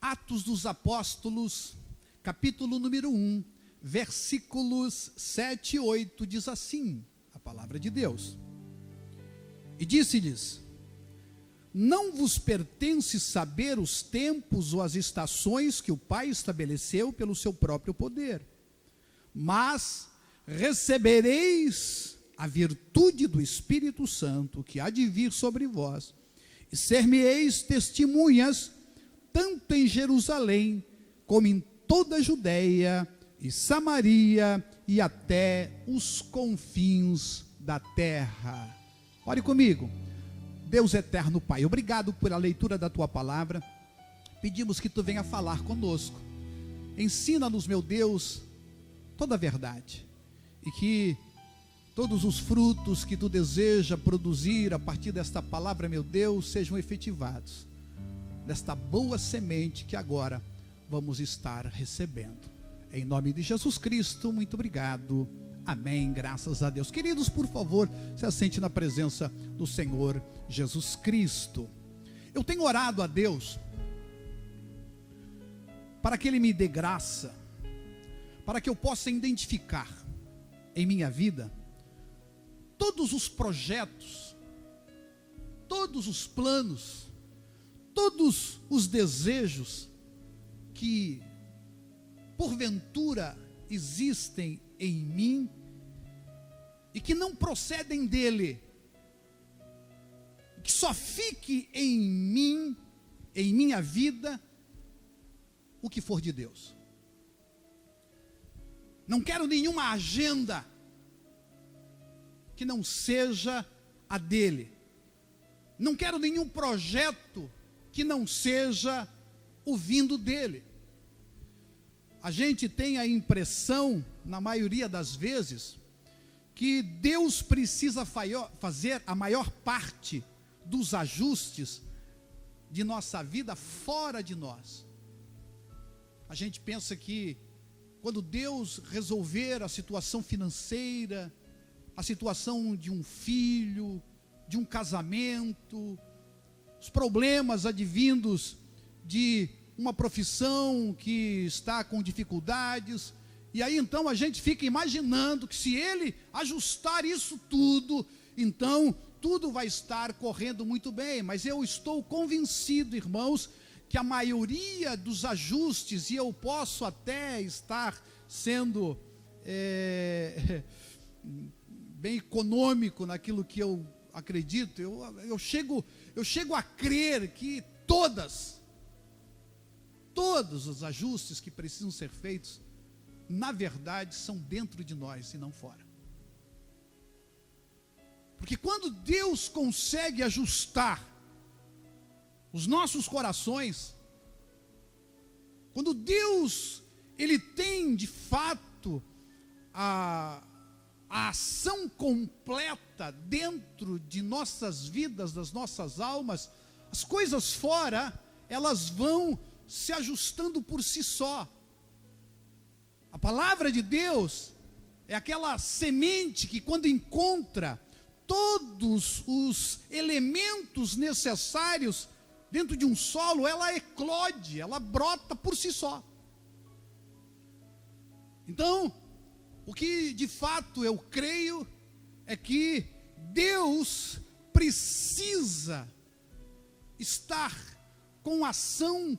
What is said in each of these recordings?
Atos dos Apóstolos, capítulo número 1, versículos 7 e 8, diz assim, a palavra de Deus. E disse-lhes: não vos pertence saber os tempos ou as estações que o Pai estabeleceu pelo seu próprio poder, mas recebereis a virtude do Espírito Santo que há de vir sobre vós, e ser-me-eis testemunhas, tanto em Jerusalém, como em toda a Judéia e Samaria, e até os confins da terra. Ore comigo. Deus eterno Pai, obrigado pela leitura da Tua palavra. Pedimos que Tu venha falar conosco. Ensina-nos, meu Deus, toda a verdade, e que todos os frutos que Tu deseja produzir a partir desta palavra, meu Deus, sejam efetivados nesta boa semente que agora vamos estar recebendo. Em nome de Jesus Cristo, muito obrigado. Amém, graças a Deus. Queridos, por favor, se assente na presença do Senhor Jesus Cristo. Eu tenho orado a Deus para que Ele me dê graça, para que eu possa identificar em minha vida todos os projetos, todos os planos, todos os desejos que porventura existem em mim e que não procedem dele, que só fique em mim, em minha vida, o que for de Deus. Não quero nenhuma agenda que não seja a dele. Não quero nenhum projeto que não seja o vindo dele. A gente tem a impressão, na maioria das vezes, que Deus precisa fazer a maior parte dos ajustes de nossa vida fora de nós. A gente pensa que quando Deus resolver a situação financeira, a situação de um filho, de um casamento, os problemas advindos de uma profissão que está com dificuldades, e aí então a gente fica imaginando que se Ele ajustar isso tudo, então tudo vai estar correndo muito bem. Mas eu estou convencido, irmãos, que a maioria dos ajustes, e eu posso até estar sendo bem econômico naquilo que eu acredito, eu chego a crer que todos os ajustes que precisam ser feitos, na verdade, são dentro de nós e não fora. Porque quando Deus consegue ajustar os nossos corações, quando Deus, Ele tem de fato a ação completa dentro de nossas vidas, das nossas almas, as coisas fora, elas vão se ajustando por si só. A palavra de Deus é aquela semente que, quando encontra todos os elementos necessários dentro de um solo, ela eclode, ela brota por si só. Então, o que de fato eu creio é que Deus precisa estar com ação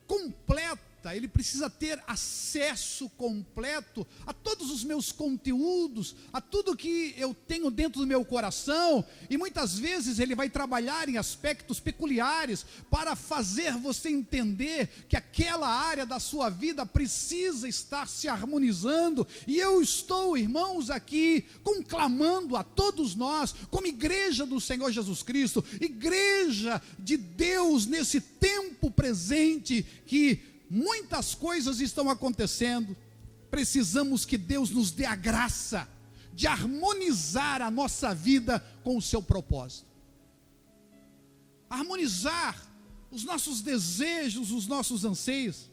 completa, Ele precisa ter acesso completo a todos os meus conteúdos, a tudo que eu tenho dentro do meu coração, e muitas vezes Ele vai trabalhar em aspectos peculiares para fazer você entender que aquela área da sua vida precisa estar se harmonizando. E eu estou, irmãos, aqui conclamando a todos nós, como igreja do Senhor Jesus Cristo, igreja de Deus nesse tempo presente, que muitas coisas estão acontecendo. Precisamos que Deus nos dê a graça de harmonizar a nossa vida com o seu propósito. Harmonizar os nossos desejos, os nossos anseios.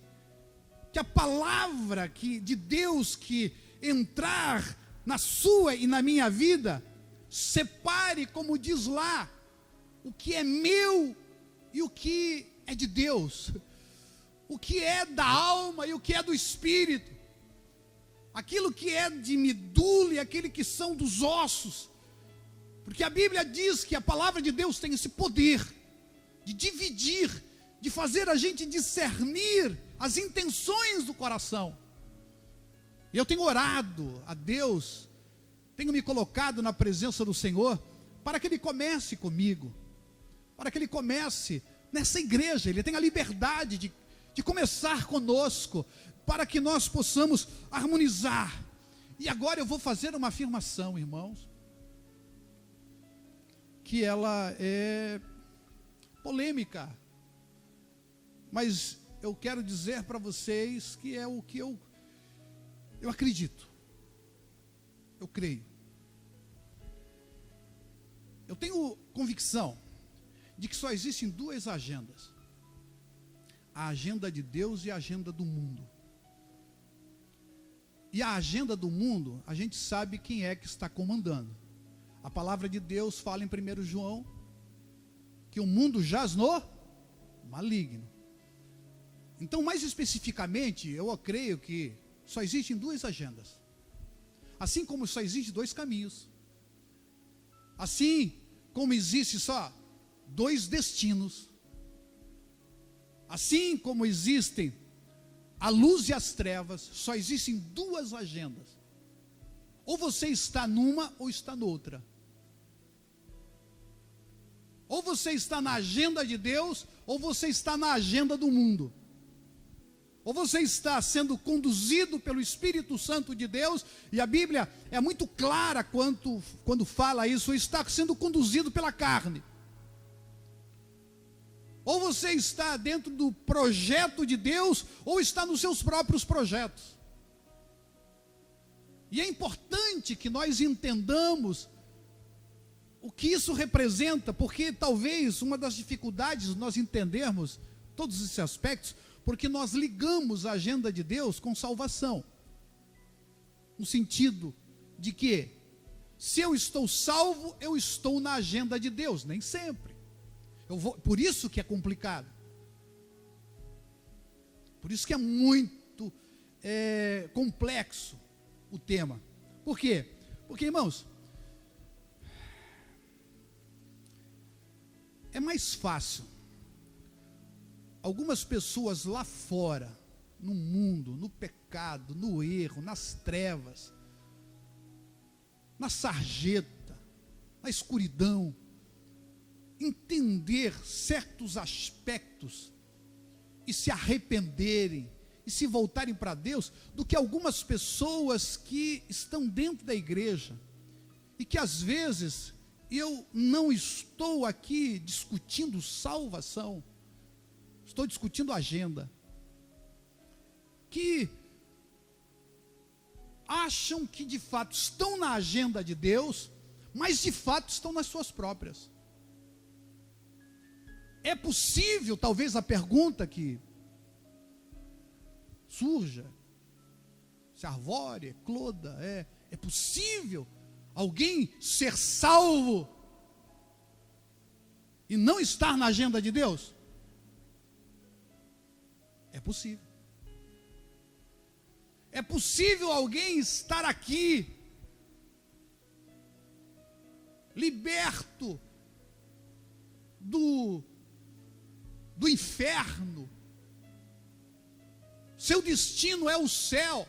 Que a palavra de Deus que entrar na sua e na minha vida, separe, como diz lá, o que é meu e o que é de Deus. o que é da alma e o que é do espírito, aquilo que é de medula e aquele que são dos ossos, porque a Bíblia diz que a palavra de Deus tem esse poder de dividir, de fazer a gente discernir as intenções do coração. E eu tenho orado a Deus, tenho me colocado na presença do Senhor, para que Ele comece comigo, para que Ele comece nessa igreja, Ele tem a liberdade de começar conosco, para que nós possamos harmonizar. E agora eu vou fazer uma afirmação, irmãos, que ela é polêmica, mas eu quero dizer para vocês que é o que eu acredito, eu creio. Eu tenho convicção de que só existem duas agendas: a agenda de Deus e a agenda do mundo. E a agenda do mundo, a gente sabe quem é que está comandando. A palavra de Deus fala em 1 João que o mundo jaz no maligno. Então, mais especificamente, eu creio que só existem duas agendas. Assim como só existem dois caminhos. Assim como existe só dois destinos. Assim como existem a luz e as trevas, só existem duas agendas. Ou você está numa ou está noutra. Ou você está na agenda de Deus, ou você está na agenda do mundo. Ou você está sendo conduzido pelo Espírito Santo de Deus, e a Bíblia é muito clara quando fala isso, ou está sendo conduzido pela carne. Ou você está dentro do projeto de Deus, ou está nos seus próprios projetos. E é importante que nós entendamos o que isso representa, porque talvez uma das dificuldades nós entendermos todos esses aspectos, porque nós ligamos a agenda de Deus com salvação. No sentido de que, se eu estou salvo, eu estou na agenda de Deus. Nem sempre. Por isso que é complicado. Por isso que é muito complexo o tema. Por quê? Porque, irmãos, é mais fácil algumas pessoas lá fora, no mundo, no pecado, no erro, nas trevas, na sarjeta, na escuridão, entender certos aspectos e se arrependerem e se voltarem para Deus, do que algumas pessoas que estão dentro da igreja e que às vezes eu não estou aqui discutindo salvação, estou discutindo agenda, que acham que de fato estão na agenda de Deus, mas de fato estão nas suas próprias. É possível, talvez a pergunta que surja, se arvore, ecloda, é possível alguém ser salvo e não estar na agenda de Deus? É possível. É possível alguém estar aqui, liberto do inferno, seu destino é o céu,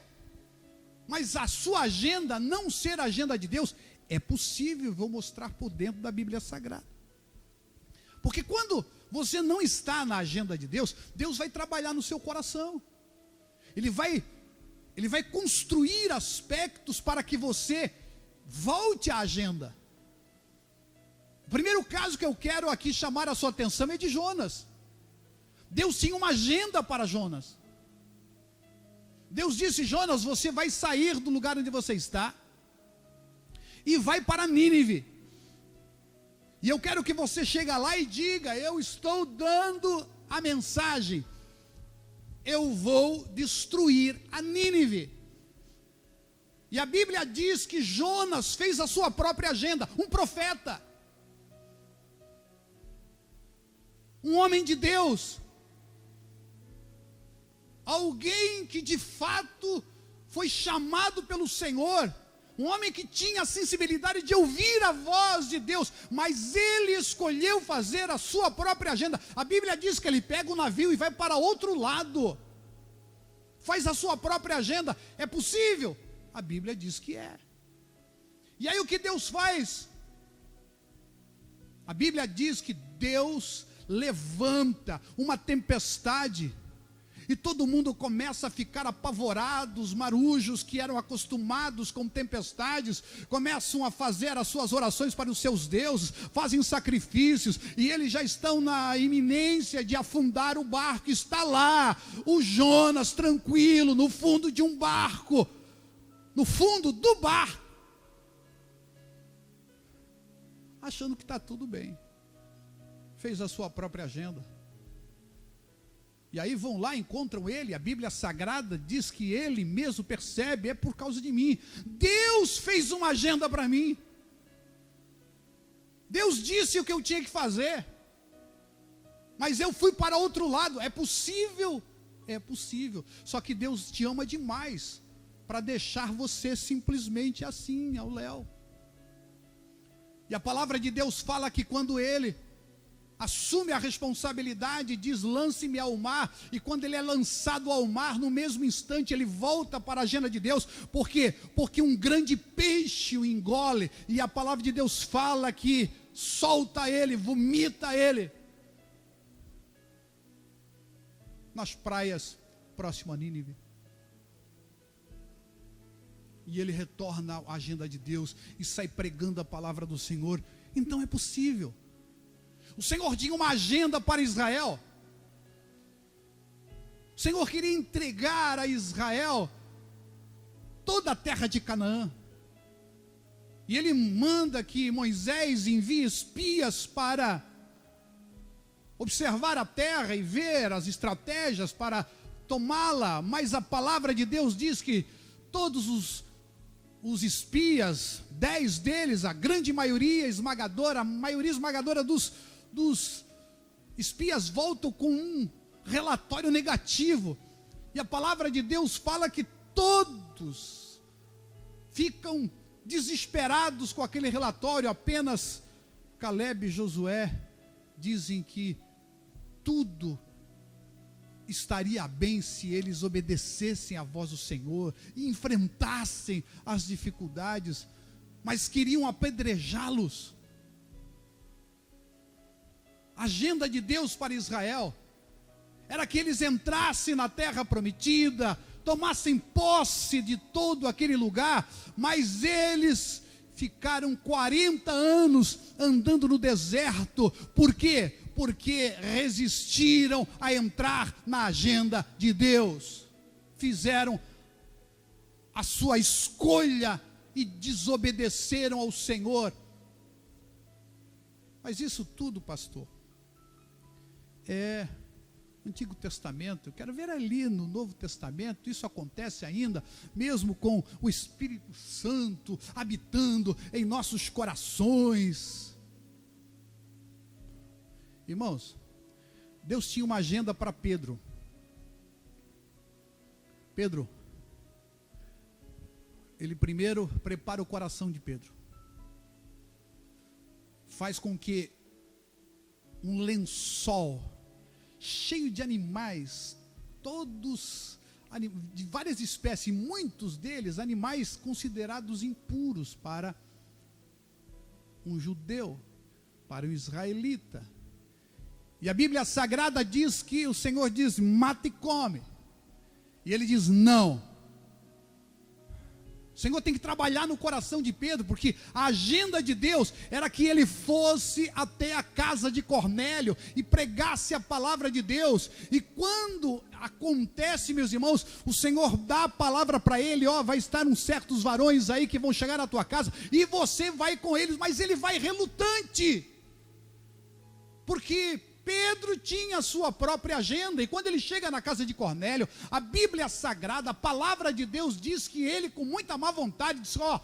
mas a sua agenda não ser a agenda de Deus? É possível, vou mostrar por dentro da Bíblia Sagrada. Porque quando você não está na agenda de Deus, Deus vai trabalhar no seu coração. Ele vai construir aspectos para que você volte à agenda. O primeiro caso que eu quero aqui chamar a sua atenção é de Jonas. Deus tinha uma agenda para Jonas. Deus disse: Jonas, você vai sair do lugar onde você está e vai para Nínive. E eu quero que você chegue lá e diga: eu estou dando a mensagem, eu vou destruir a Nínive. E a Bíblia diz que Jonas fez a sua própria agenda, um profeta, um homem de Deus, alguém que de fato foi chamado pelo Senhor, um homem que tinha a sensibilidade de ouvir a voz de Deus, mas ele escolheu fazer a sua própria agenda. A Bíblia diz que ele pega o navio e vai para outro lado, faz a sua própria agenda. É possível? A Bíblia diz que é. E aí o que Deus faz? A Bíblia diz que Deus levanta uma tempestade e todo mundo começa a ficar apavorado. Os marujos que eram acostumados com tempestades começam a fazer as suas orações para os seus deuses, fazem sacrifícios, e eles já estão na iminência de afundar o barco. Está lá o Jonas tranquilo no fundo de um barco, no fundo do barco, achando que está tudo bem, fez a sua própria agenda. E aí vão lá, encontram ele. A Bíblia Sagrada diz que ele mesmo percebe: é por causa de mim. Deus fez uma agenda para mim. Deus disse o que eu tinha que fazer, mas eu fui para outro lado. É possível? É possível. Só que Deus te ama demais para deixar você simplesmente assim, ao léu. E a palavra de Deus fala que quando ele assume a responsabilidade, diz: lance-me ao mar. E quando ele é lançado ao mar, no mesmo instante ele volta para a agenda de Deus. Por quê? Porque um grande peixe o engole, e a palavra de Deus fala que solta ele, vomita ele nas praias próximo a Nínive. E ele retorna à agenda de Deus e sai pregando a palavra do Senhor. Então é possível. O Senhor tinha uma agenda para Israel. O Senhor queria entregar a Israel toda a terra de Canaã. E ele manda que Moisés envie espias para observar a terra e ver as estratégias para tomá-la. Mas a palavra de Deus diz que todos os espias, 10 deles, a grande maioria esmagadora, a maioria esmagadora dos espias voltam com um relatório negativo. E a palavra de Deus fala que todos ficam desesperados com aquele relatório. Apenas Calebe e Josué dizem que tudo estaria bem se eles obedecessem à voz do Senhor e enfrentassem as dificuldades, mas queriam apedrejá-los. A agenda de Deus para Israel era que eles entrassem na terra prometida, tomassem posse de todo aquele lugar, mas eles ficaram 40 anos andando no deserto. Por quê? Porque resistiram a entrar na agenda de Deus, fizeram a sua escolha e desobedeceram ao Senhor. Mas isso tudo, pastor, é Antigo Testamento. Eu quero ver ali no Novo Testamento. Isso acontece ainda, mesmo com o Espírito Santo habitando em nossos corações. Irmãos, Deus tinha uma agenda para Pedro. Pedro, ele primeiro prepara o coração de Pedro, faz com que um lençol cheio de animais, todos de várias espécies, muitos deles animais considerados impuros para um judeu, para um israelita. E a Bíblia Sagrada diz que o Senhor diz: mata e come. E ele diz: não. O Senhor tem que trabalhar no coração de Pedro, porque a agenda de Deus era que ele fosse até a casa de Cornélio e pregasse a palavra de Deus. E quando acontece, meus irmãos, o Senhor dá a palavra para ele: ó, vai estar uns certos varões aí que vão chegar na tua casa, e você vai com eles. Mas ele vai relutante, porque Pedro tinha a sua própria agenda. E quando ele chega na casa de Cornélio, a Bíblia Sagrada, a palavra de Deus diz que ele, com muita má vontade, disse: ó,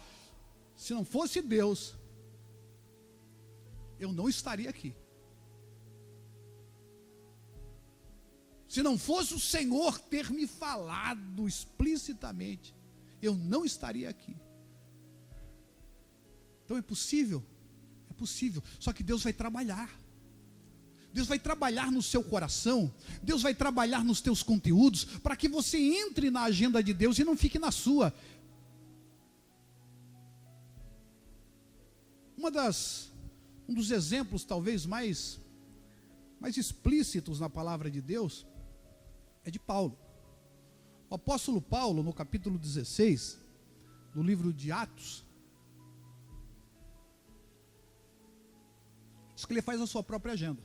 se não fosse Deus, eu não estaria aqui. Se não fosse o Senhor ter me falado explicitamente, eu não estaria aqui. Então é possível, só que Deus vai trabalhar. Deus vai trabalhar no seu coração, Deus vai trabalhar nos teus conteúdos, para que você entre na agenda de Deus e não fique na sua. Um dos exemplos talvez mais explícitos na palavra de Deus é de Paulo. O apóstolo Paulo, no capítulo 16 do livro de Atos, diz que ele faz a sua própria agenda.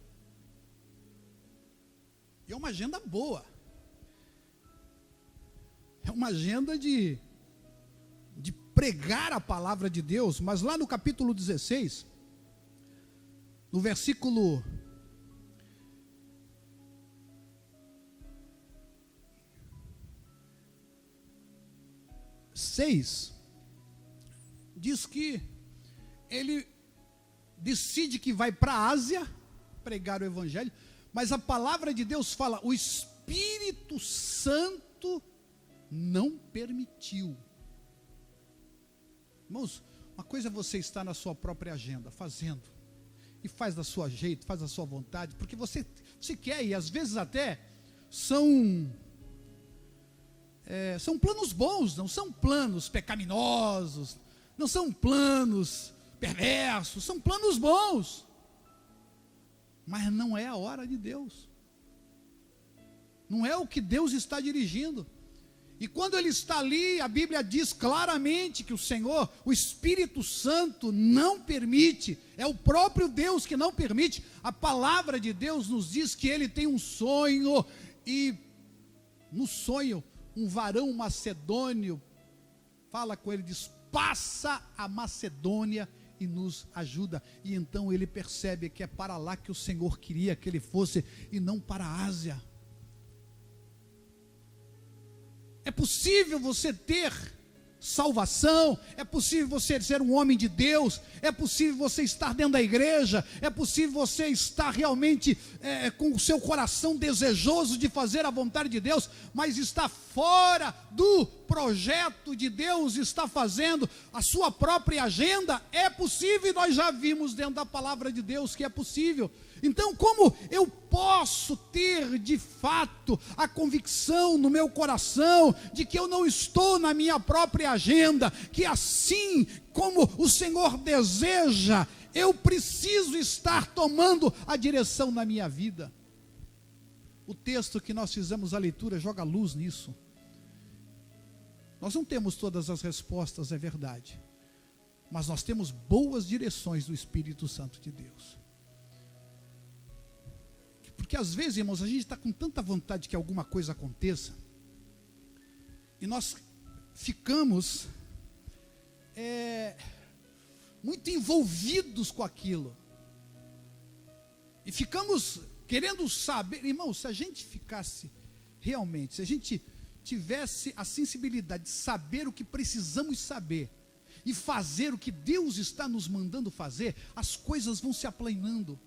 E é uma agenda boa. É uma agenda de pregar a palavra de Deus. Mas lá no capítulo 16, no versículo 6, diz que ele decide que vai para a Ásia pregar o evangelho, mas a palavra de Deus fala: o Espírito Santo não permitiu. Irmãos, uma coisa é você estar na sua própria agenda, fazendo, e faz da sua jeito, faz da sua vontade, porque você quer, e às vezes até são planos bons, não são planos pecaminosos, não são planos perversos, são planos bons, mas não é a hora de Deus, não é o que Deus está dirigindo. E quando ele está ali, a Bíblia diz claramente que o Senhor, o Espírito Santo, não permite, é o próprio Deus que não permite. A palavra de Deus nos diz que ele tem um sonho, e no sonho, um varão macedônio fala com ele, diz: passa a Macedônia e nos ajuda. E então ele percebe que é para lá que o Senhor queria que ele fosse, e não para a Ásia. É possível você ter salvação, é possível você ser um homem de Deus, é possível você estar dentro da igreja, é possível você estar realmente com o seu coração desejoso de fazer a vontade de Deus, mas está fora do projeto de Deus, está fazendo a sua própria agenda. É possível, e nós já vimos dentro da palavra de Deus que é possível. Então, como eu posso ter de fato a convicção no meu coração de que eu não estou na minha própria agenda, que assim como o Senhor deseja, eu preciso estar tomando a direção na minha vida? O texto que nós fizemos a leitura joga luz nisso. Nós não temos todas as respostas, é verdade, mas nós temos boas direções do Espírito Santo de Deus. Porque às vezes, irmãos, a gente está com tanta vontade que alguma coisa aconteça, e nós ficamos muito envolvidos com aquilo, e ficamos querendo saber. Irmãos, se a gente ficasse realmente, se a gente tivesse a sensibilidade de saber o que precisamos saber, e fazer o que Deus está nos mandando fazer, as coisas vão se aplanando.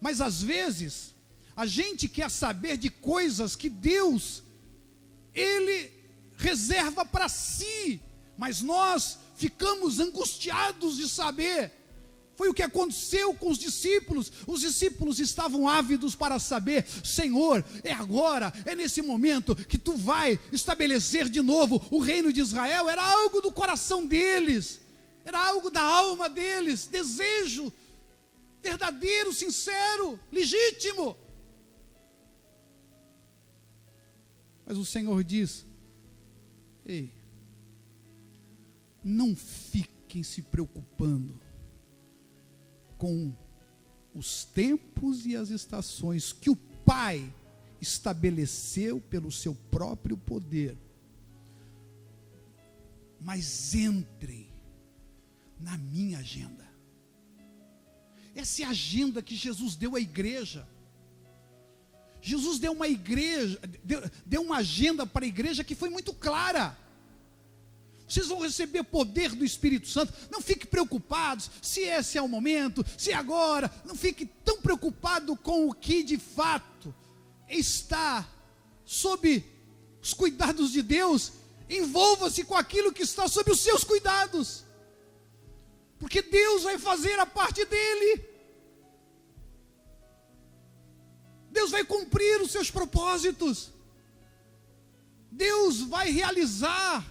Mas às vezes, a gente quer saber de coisas que Deus, Ele reserva para si, mas nós ficamos angustiados de saber. Foi o que aconteceu com os discípulos. Os discípulos estavam ávidos para saber: Senhor, é agora, é nesse momento que Tu vai estabelecer de novo o reino de Israel. Era algo do coração deles, era algo da alma deles, desejo verdadeiro, sincero, legítimo. Mas o Senhor diz: ei, não fiquem se preocupando com os tempos e as estações que o Pai estabeleceu pelo seu próprio poder, mas entrem na minha agenda. Essa é a agenda que Jesus deu à igreja. Jesus deu uma igreja, deu uma agenda para a igreja que foi muito clara. Vocês vão receber poder do Espírito Santo. Não fique preocupados se esse é o momento, se é agora. Não fique tão preocupado com o que de fato está sob os cuidados de Deus, envolva-se com aquilo que está sob os seus cuidados, porque Deus vai fazer a parte dele. Deus vai cumprir os seus propósitos. Deus vai realizar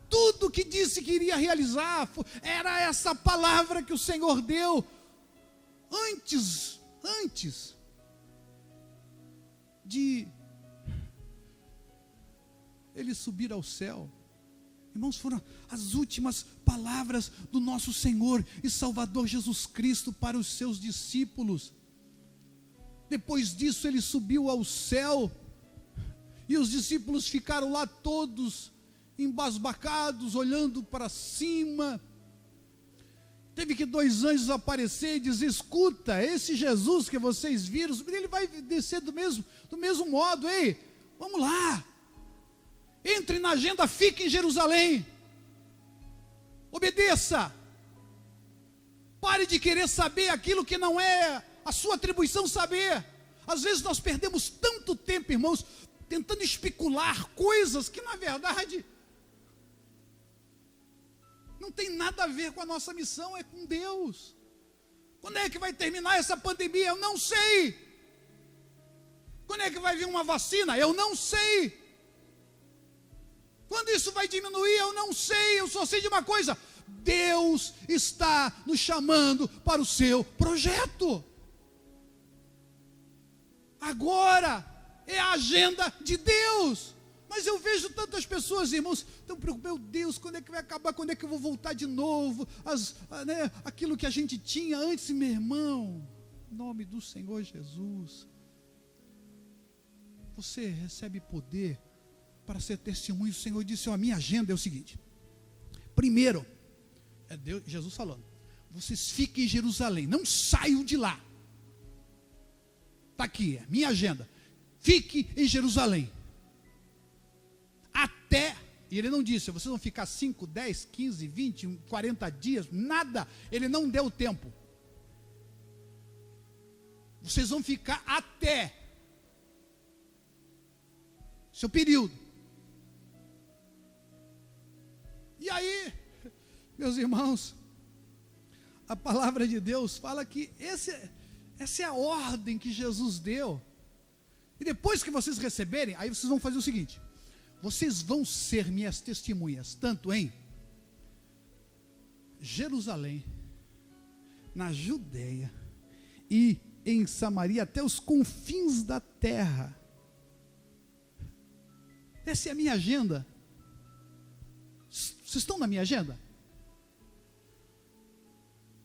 tudo o que disse que iria realizar. Era essa palavra que o Senhor deu antes de ele subir ao céu. Irmãos, foram as últimas palavras do nosso Senhor e Salvador Jesus Cristo para os seus discípulos. Depois disso ele subiu ao céu, e os discípulos ficaram lá todos embasbacados, olhando para cima. Teve que 2 anjos aparecer e dizer: escuta, esse Jesus que vocês viram, ele vai descer do mesmo modo. Ei, vamos lá, entre na agenda, fique em Jerusalém, obedeça, pare de querer saber aquilo que não é a sua atribuição saber. Às vezes nós perdemos tanto tempo, irmãos, tentando especular coisas que na verdade não tem nada a ver com a nossa missão, é com Deus. Quando é que vai terminar essa pandemia? Eu não sei. Quando é que vai vir uma vacina? Eu não sei. Quando isso vai diminuir? Eu não sei. Eu só sei de uma coisa: Deus está nos chamando para o seu projeto. Agora é a agenda de Deus. Mas eu vejo tantas pessoas, irmãos, tão preocupadas: meu Deus, quando é que vai acabar? Quando é que eu vou voltar de novo? Aquilo que a gente tinha antes. Meu irmão, em nome do Senhor Jesus, você recebe poder para ser testemunho. O Senhor disse: a minha agenda é o seguinte: primeiro, é Deus, Jesus falando, vocês fiquem em Jerusalém, não saiam de lá. Está aqui, é minha agenda. Fique em Jerusalém. Até, e ele não disse, vocês vão ficar 5, 10, 15, 20, 40 dias, nada. Ele não deu tempo. Vocês vão ficar até seu período. E aí, meus irmãos, a palavra de Deus fala que essa é a ordem que Jesus deu. E depois que vocês receberem, aí vocês vão fazer o seguinte: vocês vão ser minhas testemunhas, tanto em Jerusalém, na Judeia e em Samaria, até os confins da terra. Essa é a minha agenda. Vocês estão na minha agenda?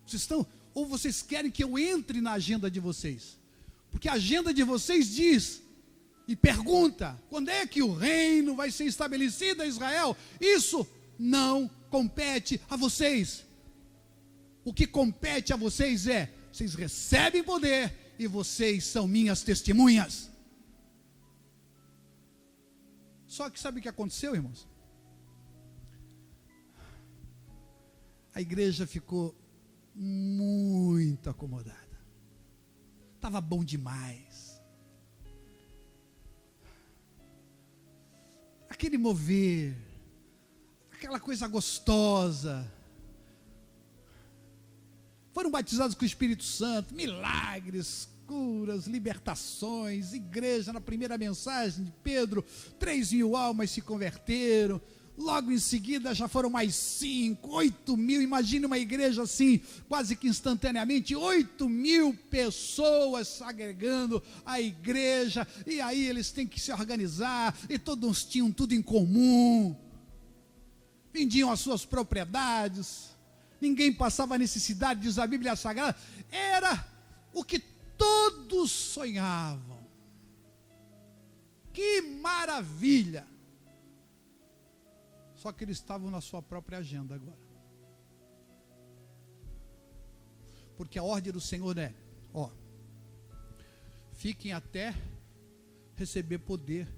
Vocês estão? Ou vocês querem que eu entre na agenda de vocês? Porque a agenda de vocês diz e pergunta: quando é que o reino vai ser estabelecido em Israel? Isso não compete a vocês. O que compete a vocês é: vocês recebem poder e vocês são minhas testemunhas. Só que sabe o que aconteceu, irmãos? A igreja ficou muito acomodada. Estava bom demais. Aquele mover, aquela coisa gostosa. Foram batizados com o Espírito Santo, milagres, curas, libertações, igreja. Na primeira mensagem de Pedro, 3.000 almas se converteram. Logo em seguida já foram mais 5, 8.000, imagine uma igreja assim, quase que instantaneamente, 8.000 pessoas agregando a igreja, e aí eles têm que se organizar, e todos tinham tudo em comum, vendiam as suas propriedades, ninguém passava necessidade, diz a Bíblia Sagrada, era o que todos sonhavam. Que maravilha! Só que eles estavam na sua própria agenda agora. Porque a ordem do Senhor é: fiquem até receber poder,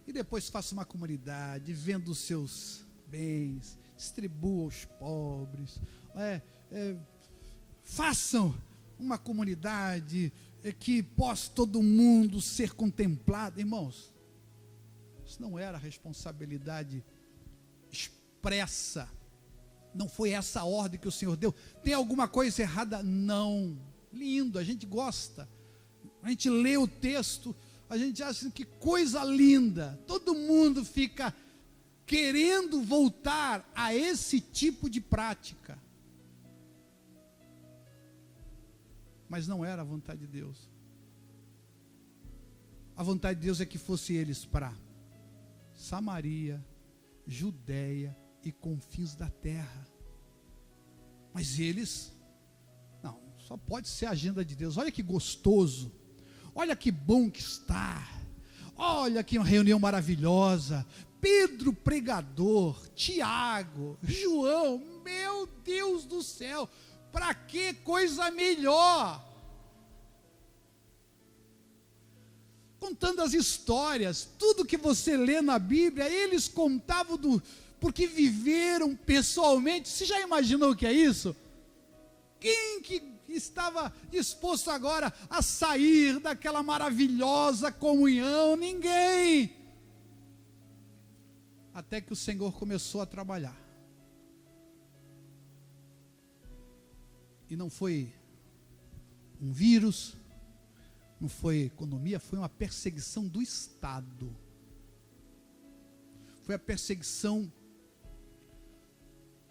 e depois façam uma comunidade, venda os seus bens, distribua aos pobres, façam uma comunidade, que possa todo mundo ser contemplado. Irmãos, isso não era responsabilidade expressa, não foi essa a ordem que o Senhor deu. Tem alguma coisa errada? Não. Lindo, a gente gosta, a gente lê o texto, a gente acha que coisa linda, todo mundo fica querendo voltar a esse tipo de prática, mas não era a vontade de Deus. A vontade de Deus é que fosse eles para Samaria, Judeia e confins da terra. Mas eles, não, só pode ser a agenda de Deus. Olha que gostoso, olha que bom que está, olha que reunião maravilhosa. Pedro pregador, Tiago, João, meu Deus do céu, para que coisa melhor? Contando as histórias, tudo que você lê na Bíblia, eles contavam porque viveram pessoalmente. Você já imaginou o que é isso? Quem que estava disposto agora a sair daquela maravilhosa comunhão? Ninguém. Até que o Senhor começou a trabalhar. E não foi um vírus, não foi economia, foi uma perseguição do Estado. Foi a perseguição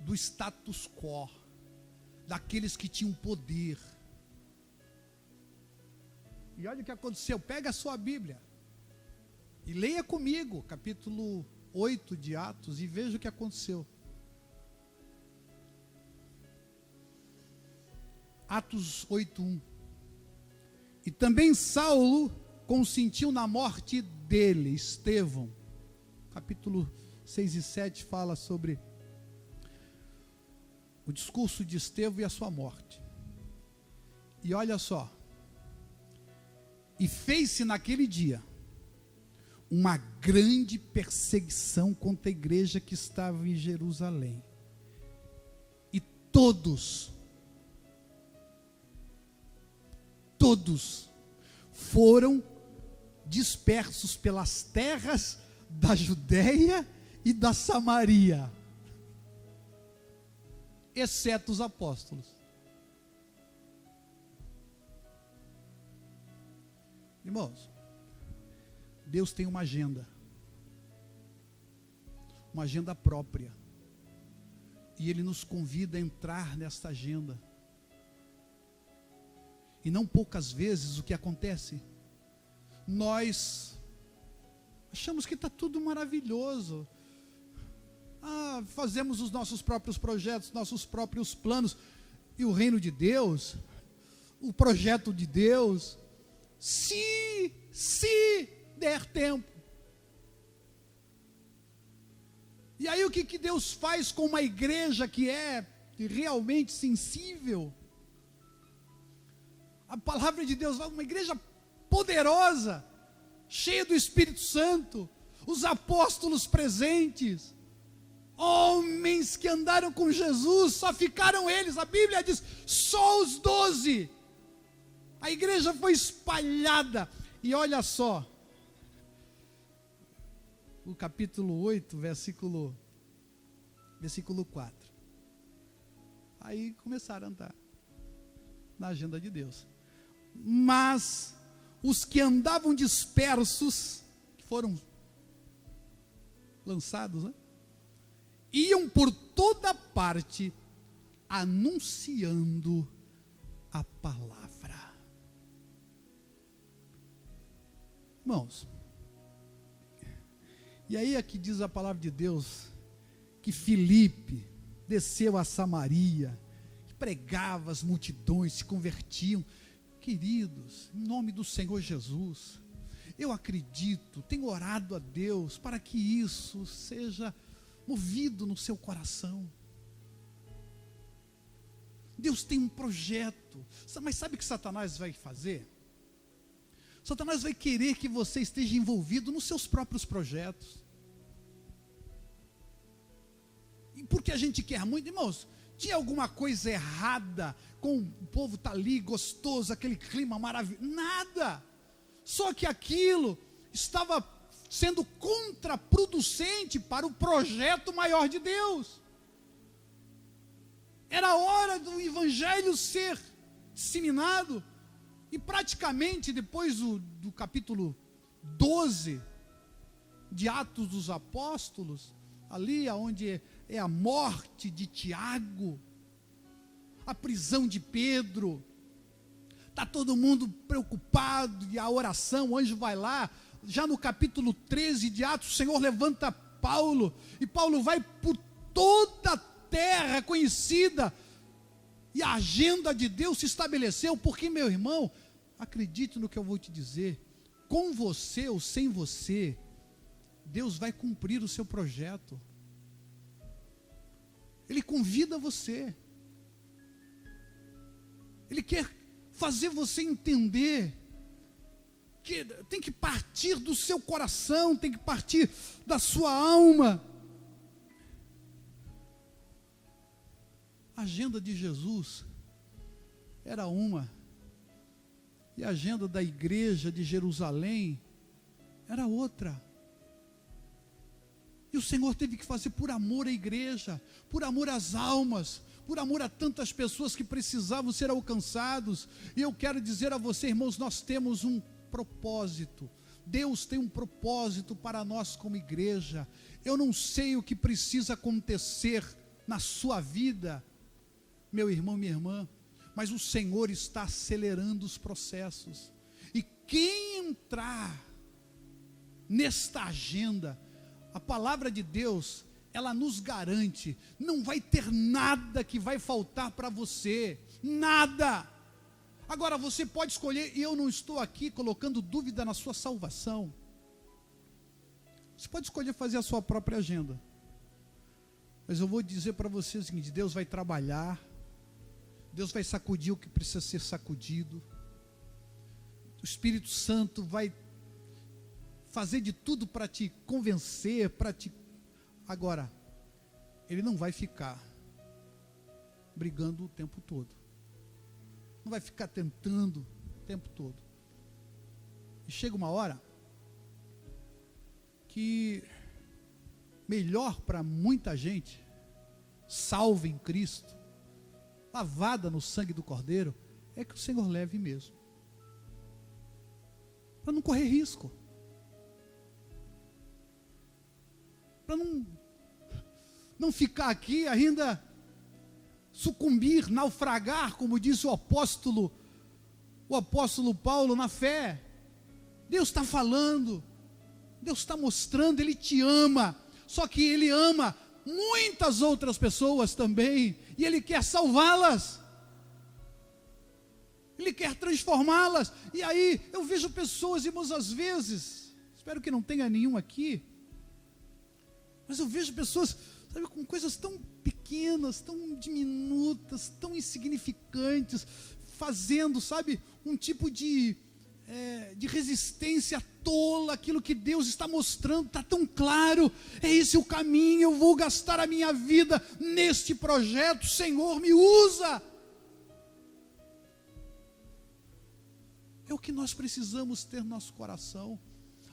do status quo, daqueles que tinham poder. E olha o que aconteceu, pega a sua Bíblia e leia comigo, capítulo 8 de Atos, e veja o que aconteceu. Atos 8:1. E também Saulo consentiu na morte dele, Estevão. Capítulo 6 e 7 fala sobre o discurso de Estevão e a sua morte. E olha só. E fez-se naquele dia uma grande perseguição contra a igreja que estava em Jerusalém. E todos foram dispersos pelas terras da Judeia e da Samaria, exceto os apóstolos. Irmãos, Deus tem uma agenda própria, e Ele nos convida a entrar nesta agenda. E não poucas vezes o que acontece, nós achamos que está tudo maravilhoso, fazemos os nossos próprios projetos, nossos próprios planos, e o reino de Deus, o projeto de Deus, se der tempo. E aí o que Deus faz com uma igreja que é realmente sensível? A palavra de Deus, uma igreja poderosa, cheia do Espírito Santo, os apóstolos presentes, homens que andaram com Jesus, só ficaram eles, a Bíblia diz, só os 12, a igreja foi espalhada. E olha só, o capítulo 8, versículo 4, aí começaram a andar na agenda de Deus. Mas os que andavam dispersos, que foram lançados, né? Iam por toda parte anunciando a palavra. Irmãos, e aí aqui diz a palavra de Deus que Filipe desceu a Samaria, que pregava, as multidões se convertiam. Queridos, em nome do Senhor Jesus, eu acredito, tenho orado a Deus para que isso seja movido no seu coração. Deus tem um projeto, mas sabe o que Satanás vai fazer? Satanás vai querer que você esteja envolvido nos seus próprios projetos. E porque a gente quer muito, irmãos, tinha alguma coisa errada com o povo estar ali, gostoso, aquele clima maravilhoso, nada. Só que aquilo estava sendo contraproducente para o projeto maior de Deus. Era hora do evangelho ser disseminado, e praticamente depois do capítulo 12 de Atos dos Apóstolos, ali onde é a morte de Tiago, a prisão de Pedro, está todo mundo preocupado, e a oração, o anjo vai lá, já no capítulo 13 de Atos, o Senhor levanta Paulo, e Paulo vai por toda a terra conhecida, e a agenda de Deus se estabeleceu, porque, meu irmão, acredite no que eu vou te dizer, com você ou sem você, Deus vai cumprir o seu projeto. Ele convida você, Ele quer fazer você entender que tem que partir do seu coração, tem que partir da sua alma. A agenda de Jesus era uma, e a agenda da igreja de Jerusalém era outra. E o Senhor teve que fazer por amor à igreja, por amor às almas, por amor a tantas pessoas que precisavam ser alcançados. E eu quero dizer a você, irmãos, nós temos um propósito. Deus tem um propósito para nós como igreja. Eu não sei o que precisa acontecer na sua vida, meu irmão, minha irmã, mas o Senhor está acelerando os processos. E quem entrar nesta agenda, a palavra de Deus, ela nos garante, não vai ter nada que vai faltar para você, nada. Agora você pode escolher, e eu não estou aqui colocando dúvida na sua salvação. Você pode escolher fazer a sua própria agenda, mas eu vou dizer para você o seguinte: Deus vai trabalhar, Deus vai sacudir o que precisa ser sacudido, o Espírito Santo vai fazer de tudo para te convencer, Agora, Ele não vai ficar brigando o tempo todo, não vai ficar tentando o tempo todo. E chega uma hora que melhor para muita gente, salva em Cristo, lavada no sangue do Cordeiro, é que o Senhor leve mesmo, para não correr risco, para não ficar aqui ainda, sucumbir, naufragar, como diz o apóstolo Paulo, na fé. Deus está falando, Deus está mostrando, Ele te ama, só que Ele ama muitas outras pessoas também, e Ele quer salvá-las, Ele quer transformá-las. E aí eu vejo pessoas, irmãos, às vezes, espero que não tenha nenhum aqui, mas eu vejo pessoas, sabe, com coisas tão pequenas, tão diminutas, tão insignificantes, fazendo, sabe, um tipo de resistência tola, aquilo que Deus está mostrando, está tão claro, é esse o caminho, eu vou gastar a minha vida neste projeto, Senhor, me usa. É o que nós precisamos ter no nosso coração.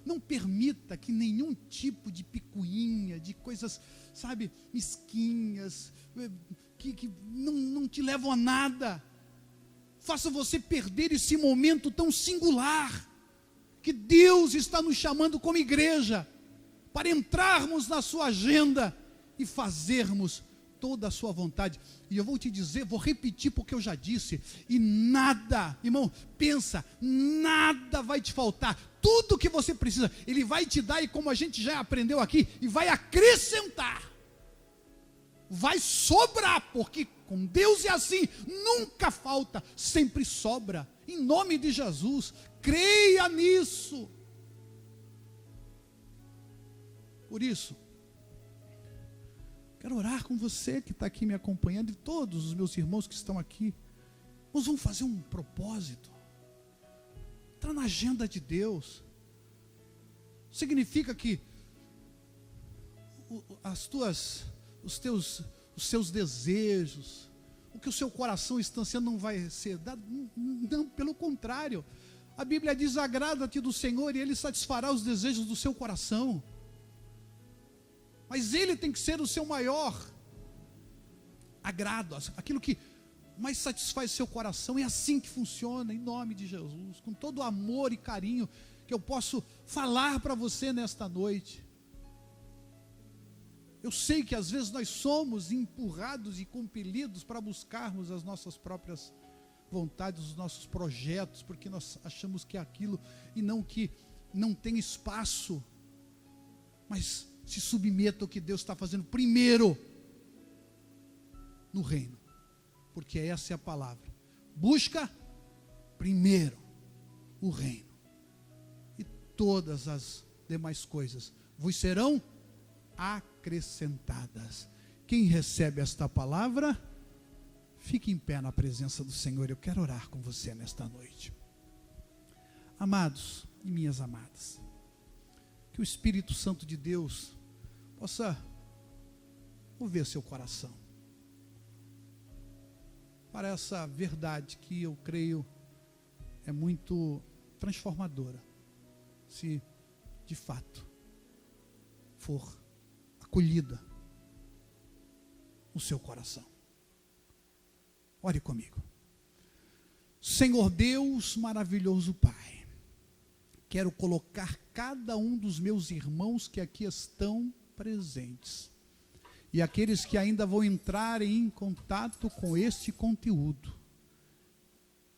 Não permita que nenhum tipo de picuinha, de coisas, sabe, mesquinhas, que não te levam a nada, faça você perder esse momento tão singular, que Deus está nos chamando como igreja, para entrarmos na sua agenda e fazermos toda a sua vontade. E eu vou te dizer, vou repetir porque eu já disse, e nada, irmão, pensa, nada vai te faltar, tudo que você precisa, Ele vai te dar, e como a gente já aprendeu aqui, e vai acrescentar, vai sobrar, porque com Deus é assim, nunca falta, sempre sobra, em nome de Jesus, creia nisso. Por isso, quero orar com você que está aqui me acompanhando, e todos os meus irmãos que estão aqui. Nós vamos fazer um propósito, entrar na agenda de Deus. Significa que os seus desejos, o que o seu coração está ansiando não vai ser dado. Não, pelo contrário. A Bíblia diz: agrada-te do Senhor e Ele satisfará os desejos do seu coração. Mas Ele tem que ser o seu maior agrado, aquilo que mais satisfaz seu coração. É assim que funciona, em nome de Jesus, com todo o amor e carinho que eu posso falar para você nesta noite. Eu sei que às vezes nós somos empurrados e compelidos para buscarmos as nossas próprias vontades, os nossos projetos, porque nós achamos que é aquilo e não que não tem espaço. Mas se submeta ao que Deus está fazendo primeiro no reino, porque essa é a palavra. Busca primeiro o reino, e todas as demais coisas vos serão acrescentadas. Quem recebe esta palavra, fique em pé na presença do Senhor. Eu quero orar com você nesta noite. Amados e minhas amadas, que o Espírito Santo de Deus possa mover seu coração para essa verdade que eu creio é muito transformadora, se de fato for acolhida no seu coração. Ore comigo. Senhor Deus maravilhoso Pai, quero colocar cada um dos meus irmãos que aqui estão presentes e aqueles que ainda vão entrar em contato com este conteúdo.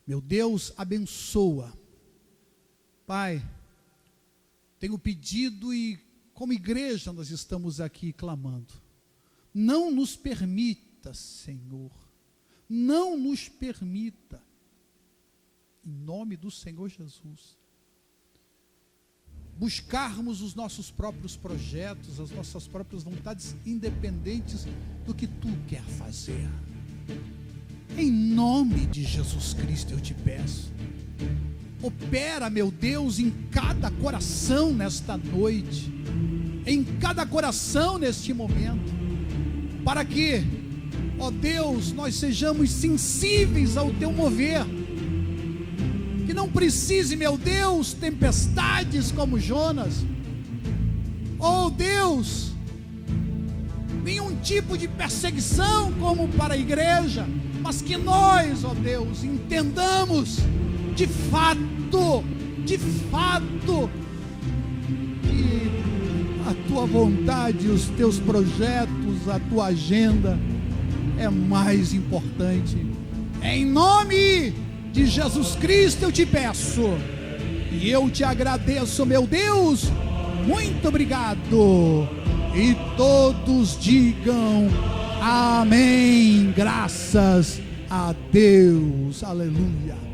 Meu Deus, abençoa. Pai, tenho pedido e como igreja nós estamos aqui clamando. Não nos permita, Senhor, não nos permita, em nome do Senhor Jesus, buscarmos os nossos próprios projetos, as nossas próprias vontades, independentes do que Tu quer fazer. Em nome de Jesus Cristo eu te peço, opera, meu Deus, em cada coração nesta noite, em cada coração neste momento, para que, ó Deus, nós sejamos sensíveis ao Teu mover, que não precise, meu Deus, tempestades como Jonas, oh Deus, nenhum tipo de perseguição como para a igreja, mas que nós, ó Deus, entendamos de fato, que a Tua vontade, os Teus projetos, a Tua agenda é mais importante. Em nome de Jesus Cristo eu te peço, e eu te agradeço, meu Deus, muito obrigado, e todos digam amém, graças a Deus, aleluia.